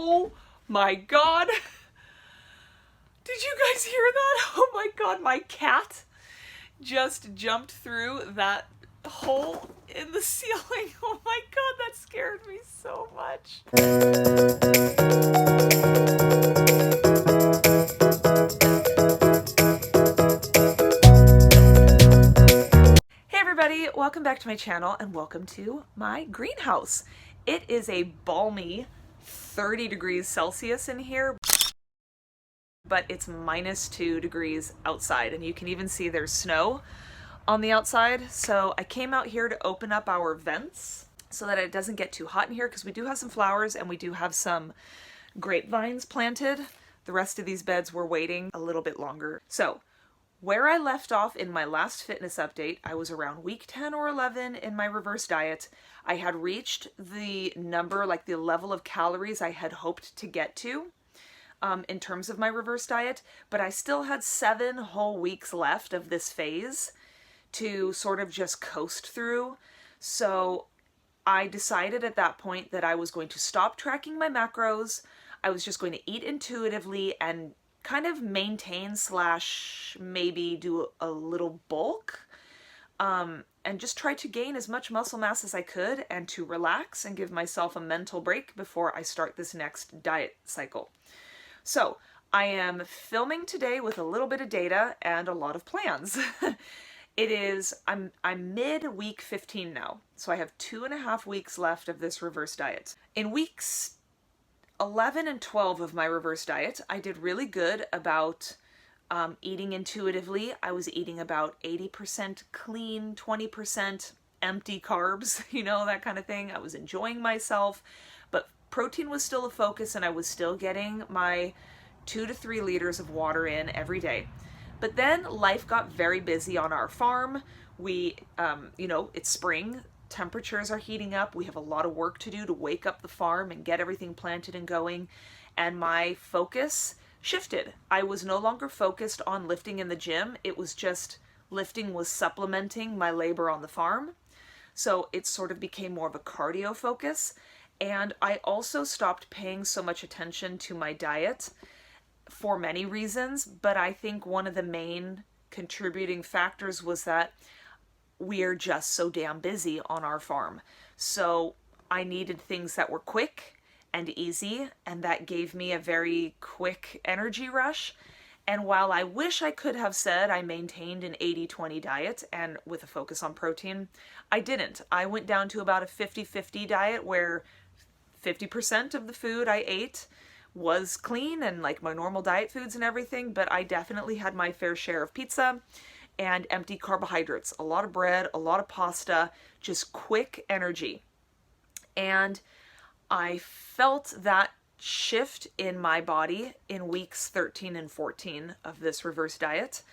Oh my God. Did you guys hear that? Oh my God, my cat just jumped through that hole in the ceiling. Oh my God, that scared me so much. Hey everybody, welcome back to my channel and welcome to my greenhouse. It is a balmy 30 degrees Celsius in here, but it's -2 degrees outside, and you can even see there's snow on the outside. So I came out here to open up our vents so that it doesn't get too hot in here, because we do have some flowers and we do have some grapevines planted. The rest of these beds were waiting a little bit longer. So where I left off in my last fitness update, I was around week 10 or 11 in my reverse diet. I had reached the number, like the level of calories I had hoped to get to in terms of my reverse diet, but I still had 7 whole weeks left of this phase to sort of just coast through. So I decided at that point that I was going to stop tracking my macros. I was just going to eat intuitively and kind of maintain / maybe do a little bulk, and just try to gain as much muscle mass as I could and to relax and give myself a mental break before I start this next diet cycle. So I am filming today with a little bit of data and a lot of plans. I'm mid week 15 now, so I have 2.5 weeks left of this reverse diet. In weeks 11 and 12 of my reverse diet, I did really good about eating intuitively. I was eating about 80% clean, 20% empty carbs, you know, that kind of thing. I was enjoying myself, but protein was still a focus, and I was still getting my 2 to 3 liters of water in every day. But then life got very busy on our farm. We, it's spring, temperatures are heating up. We have a lot of work to do to wake up the farm and get everything planted and going. And my focus shifted. I was no longer focused on lifting in the gym. It was just lifting was supplementing my labor on the farm. So it sort of became more of a cardio focus. And I also stopped paying so much attention to my diet for many reasons, but I think one of the main contributing factors was that we're just so damn busy on our farm. So I needed things that were quick and easy, and that gave me a very quick energy rush. And while I wish I could have said I maintained an 80-20 diet and with a focus on protein, I didn't. I went down to about a 50-50 diet where 50% of the food I ate was clean and like my normal diet foods and everything, but I definitely had my fair share of pizza and empty carbohydrates, a lot of bread, a lot of pasta, just quick energy. And I felt that shift in my body in weeks 13 and 14 of this reverse diet.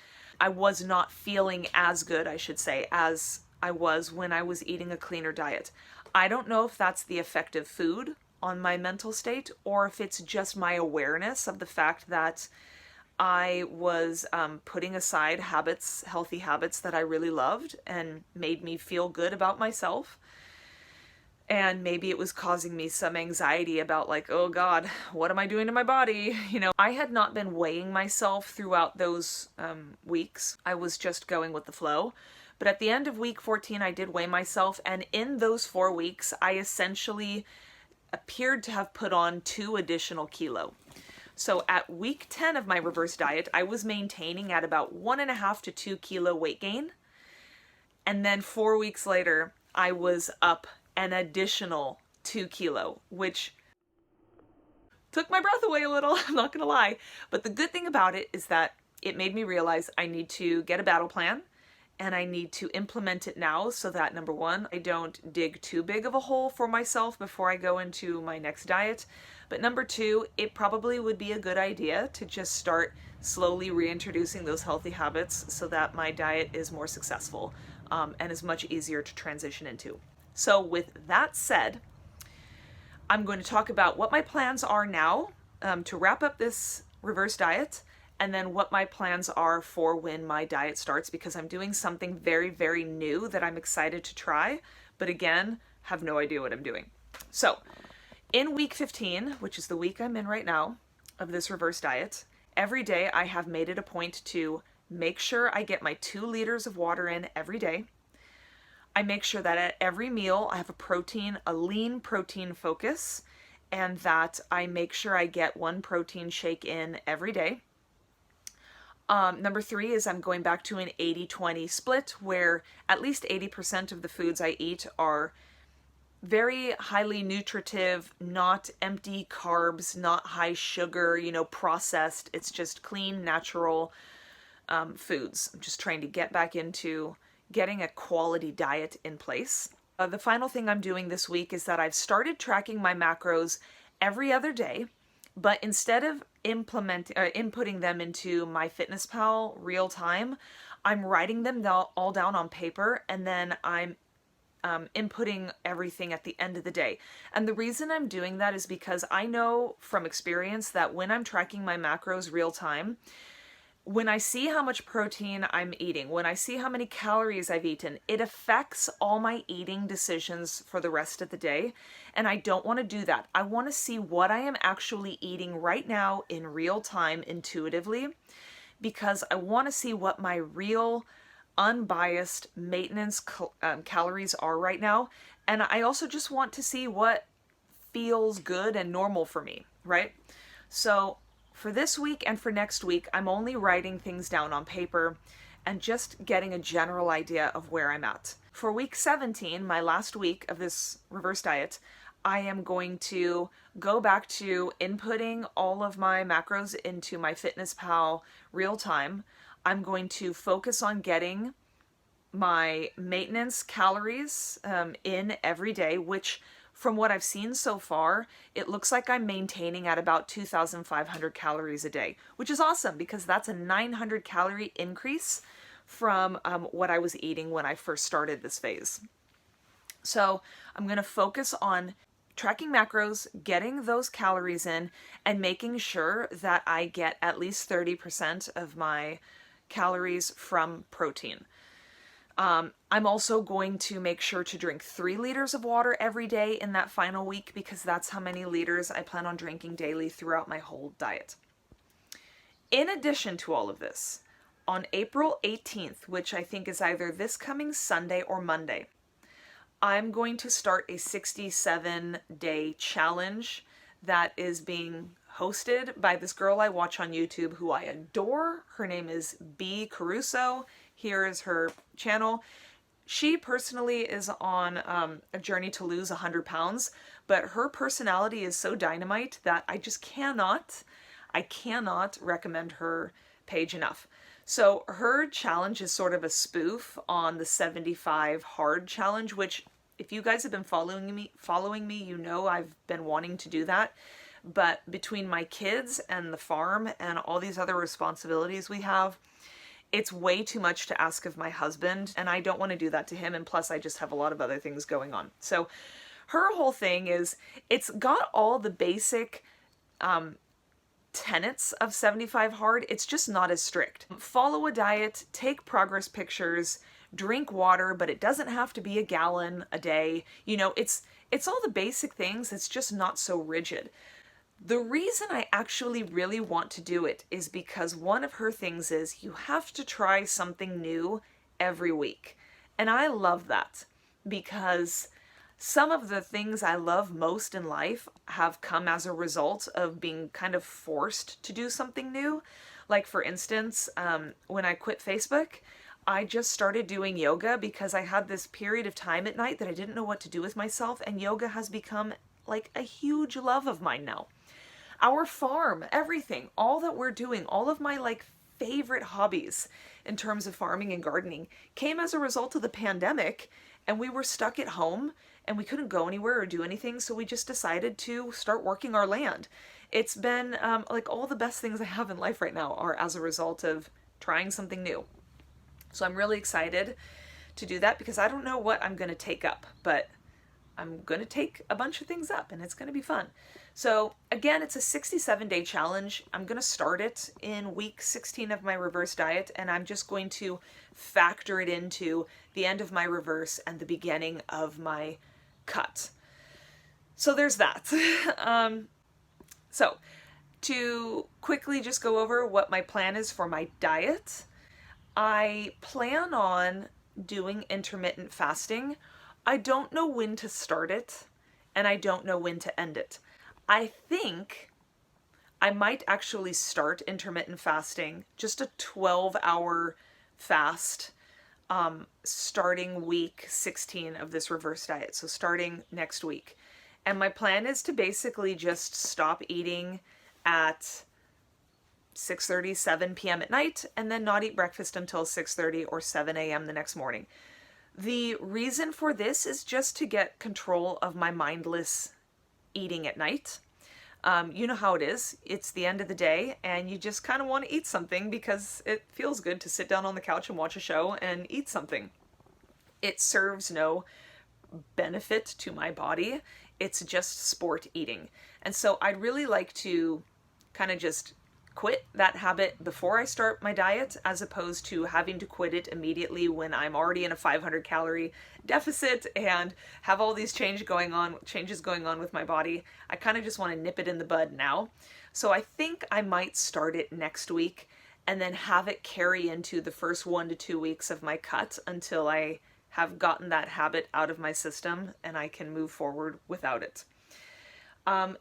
I was not feeling as good, I should say, as I was when I was eating a cleaner diet. I don't know if that's the effect of food on my mental state, or if it's just my awareness of the fact that I was putting aside healthy habits that I really loved and made me feel good about myself. And maybe it was causing me some anxiety about like, oh God, what am I doing to my body? You know, I had not been weighing myself throughout those weeks. I was just going with the flow. But at the end of week 14, I did weigh myself. And in those 4 weeks, I essentially appeared to have put on 2 additional kilos. So at week 10 of my reverse diet, I was maintaining at about 1.5 to 2 kilo weight gain. And then 4 weeks later, I was up an additional 2 kilo, which took my breath away a little, I'm not gonna lie. But the good thing about it is that it made me realize I need to get a battle plan, and I need to implement it now so that, number one, I don't dig too big of a hole for myself before I go into my next diet. But number two, it probably would be a good idea to just start slowly reintroducing those healthy habits so that my diet is more successful and is much easier to transition into. So with that said, I'm going to talk about what my plans are now to wrap up this reverse diet, and then what my plans are for when my diet starts, because I'm doing something very, very new that I'm excited to try, but again, have no idea what I'm doing. So In week 15, which is the week I'm in right now of this reverse diet, every day I have made it a point to make sure I get my 2 liters of water in every day. I make sure that at every meal I have a lean protein focus, and that I make sure I get 1 protein shake in every day. Number 3 is I'm going back to an 80-20 split, where at least 80% of the foods I eat are very highly nutritive, not empty carbs, not high sugar, processed. It's just clean, natural foods. I'm just trying to get back into getting a quality diet in place. The final thing I'm doing this week is that I've started tracking my macros every other day, but instead of inputting them into MyFitnessPal real time, I'm writing them all down on paper, and then I'm inputting everything at the end of the day. And the reason I'm doing that is because I know from experience that when I'm tracking my macros real time, when I see how much protein I'm eating, when I see how many calories I've eaten, it affects all my eating decisions for the rest of the day. And I don't want to do that. I want to see what I am actually eating right now in real time intuitively, because I want to see what my real unbiased maintenance calories are right now. And I also just want to see what feels good and normal for me, right? So for this week and for next week, I'm only writing things down on paper and just getting a general idea of where I'm at. For week 17, my last week of this reverse diet, I am going to go back to inputting all of my macros into MyFitnessPal real time. I'm going to focus on getting my maintenance calories in every day, which from what I've seen so far, it looks like I'm maintaining at about 2,500 calories a day, which is awesome because that's a 900 calorie increase from what I was eating when I first started this phase. So I'm going to focus on tracking macros, getting those calories in, and making sure that I get at least 30% of my calories from protein. I'm also going to make sure to drink 3 liters of water every day in that final week, because that's how many liters I plan on drinking daily throughout my whole diet. In addition to all of this, on April 18th, which I think is either this coming Sunday or Monday, I'm going to start a 67-day challenge that is being hosted by this girl I watch on YouTube who I adore. Her name is B. Caruso. Here is her channel. She personally is on a journey to lose 100 pounds, but her personality is so dynamite that I cannot recommend her page enough. So her challenge is sort of a spoof on the 75 hard challenge, which if you guys have been following me, you know I've been wanting to do that. But between my kids and the farm and all these other responsibilities we have, it's way too much to ask of my husband, and I don't want to do that to him, and plus I just have a lot of other things going on. So her whole thing is, it's got all the basic tenets of 75 hard, it's just not as strict. Follow a diet, take progress pictures, drink water, but it doesn't have to be a gallon a day. It's all the basic things, it's just not so rigid. The reason I actually really want to do it is because one of her things is you have to try something new every week. And I love that, because some of the things I love most in life have come as a result of being kind of forced to do something new. Like for instance, when I quit Facebook, I just started doing yoga because I had this period of time at night that I didn't know what to do with myself, and yoga has become like a huge love of mine now. Our farm, everything, all that we're doing, all of my favorite hobbies in terms of farming and gardening came as a result of the pandemic, and we were stuck at home and we couldn't go anywhere or do anything, so we just decided to start working our land. It's been all the best things I have in life right now are as a result of trying something new. So I'm really excited to do that because I don't know what I'm going to take up, but I'm going to take a bunch of things up and it's going to be fun. So again, it's a 67-day challenge. I'm going to start it in week 16 of my reverse diet, and I'm just going to factor it into the end of my reverse and the beginning of my cut. So there's that. So to quickly just go over what my plan is for my diet, I plan on doing intermittent fasting. I don't know when to start it, and I don't know when to end it. I think I might actually start intermittent fasting, just a 12-hour fast, starting week 16 of this reverse diet. So starting next week. And my plan is to basically just stop eating at 6:30, 7 p.m. at night, and then not eat breakfast until 6:30 or 7 a.m. the next morning. The reason for this is just to get control of my mindless eating at night. You know how it is. It's the end of the day, and you just kind of want to eat something because it feels good to sit down on the couch and watch a show and eat something. It serves no benefit to my body. It's just sport eating. And so I'd really like to kind of just quit that habit before I start my diet, as opposed to having to quit it immediately when I'm already in a 500 calorie deficit and have all these changes going on with my body. I kind of just want to nip it in the bud now. So I think I might start it next week and then have it carry into the first 1 to 2 weeks of my cut until I have gotten that habit out of my system and I can move forward without it.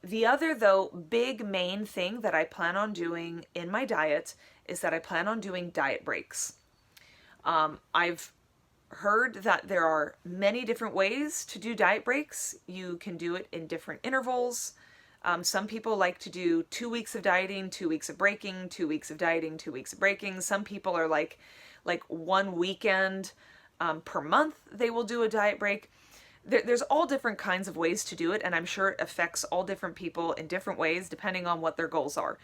The other, though, big main thing that I plan on doing in my diet is that I plan on doing diet breaks. I've heard that there are many different ways to do diet breaks. You can do it in different intervals. Some people like to do 2 weeks of dieting, 2 weeks of breaking, 2 weeks of dieting, 2 weeks of breaking. Some people are like one weekend per month they will do a diet break. There's all different kinds of ways to do it, and I'm sure it affects all different people in different ways depending on what their goals are.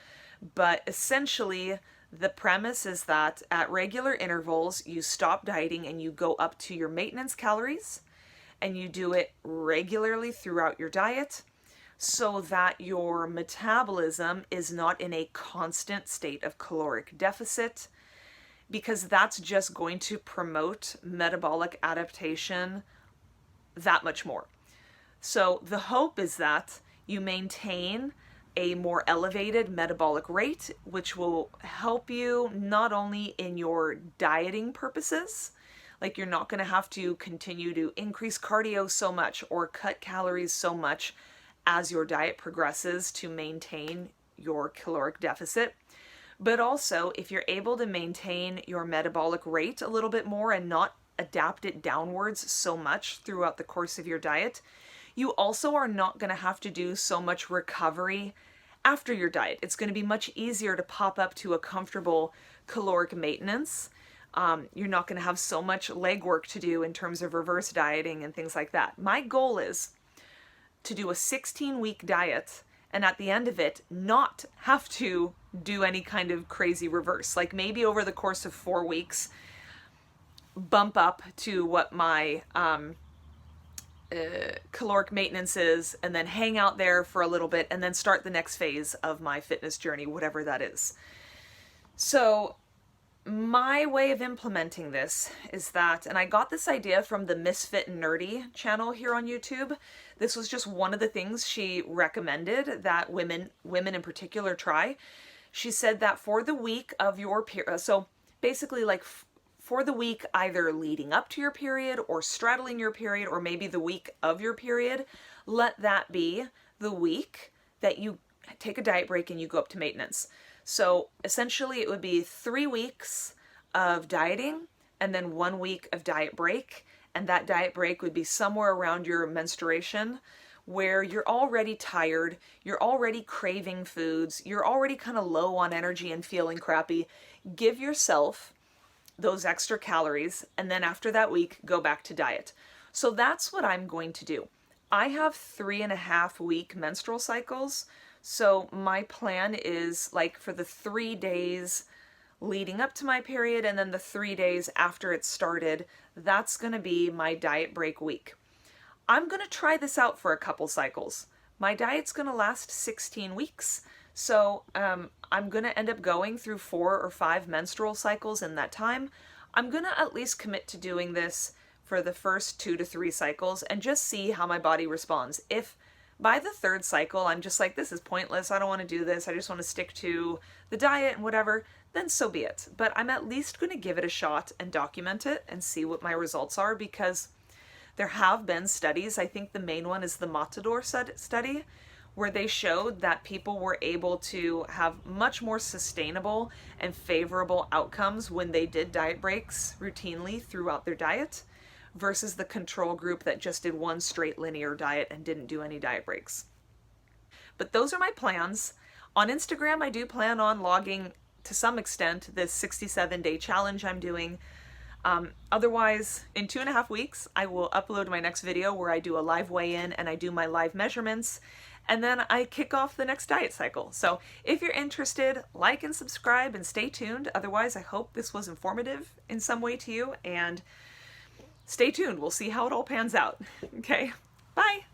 But essentially, the premise is that at regular intervals, you stop dieting and you go up to your maintenance calories, and you do it regularly throughout your diet so that your metabolism is not in a constant state of caloric deficit, because that's just going to promote metabolic adaptation that much more. So the hope is that you maintain a more elevated metabolic rate, which will help you not only in your dieting purposes, like you're not going to have to continue to increase cardio so much or cut calories so much as your diet progresses to maintain your caloric deficit, but also if you're able to maintain your metabolic rate a little bit more and not adapt it downwards so much throughout the course of your diet, you also are not going to have to do so much recovery after your diet. It's going to be much easier to pop up to a comfortable caloric maintenance. You're not going to have so much legwork to do in terms of reverse dieting and things like that. My goal is to do a 16-week diet and at the end of it not have to do any kind of crazy reverse. Like maybe over the course of 4 weeks, bump up to what my caloric maintenance is, and then hang out there for a little bit, and then start the next phase of my fitness journey, whatever that is. So my way of implementing this is that, and I got this idea from the Misfit and Nerdy channel here on YouTube. This was just one of the things she recommended that women in particular try. She said that for the week of your period, so basically like for the week either leading up to your period or straddling your period, or maybe the week of your period, let that be the week that you take a diet break and you go up to maintenance. So essentially it would be 3 weeks of dieting and then 1 week of diet break. And that diet break would be somewhere around your menstruation, where you're already tired, you're already craving foods, you're already kind of low on energy and feeling crappy. Give yourself those extra calories, and then after that week, go back to diet. So that's what I'm going to do. I have 3.5 week menstrual cycles. So my plan is like for the 3 days leading up to my period and then the 3 days after it started, that's going to be my diet break week. I'm going to try this out for a couple cycles. My diet's going to last 16 weeks. So I'm going to end up going through 4 or 5 menstrual cycles in that time. I'm going to at least commit to doing this for the first 2 to 3 cycles and just see how my body responds. If By the third cycle, I'm just like, this is pointless. I don't want to do this. I just want to stick to the diet and whatever. Then so be it. But I'm at least going to give it a shot and document it and see what my results are, because there have been studies. I think the main one is the Matador study, where they showed that people were able to have much more sustainable and favorable outcomes when they did diet breaks routinely throughout their diet versus the control group that just did one straight linear diet and didn't do any diet breaks. But those are my plans. On Instagram, I do plan on logging to some extent this 67-day challenge I'm doing. Otherwise, in 2.5 weeks, I will upload my next video where I do a live weigh-in and I do my live measurements, and then I kick off the next diet cycle. So if you're interested, like and subscribe and stay tuned. Otherwise, I hope this was informative in some way to you, and stay tuned. We'll see how it all pans out. Okay, bye.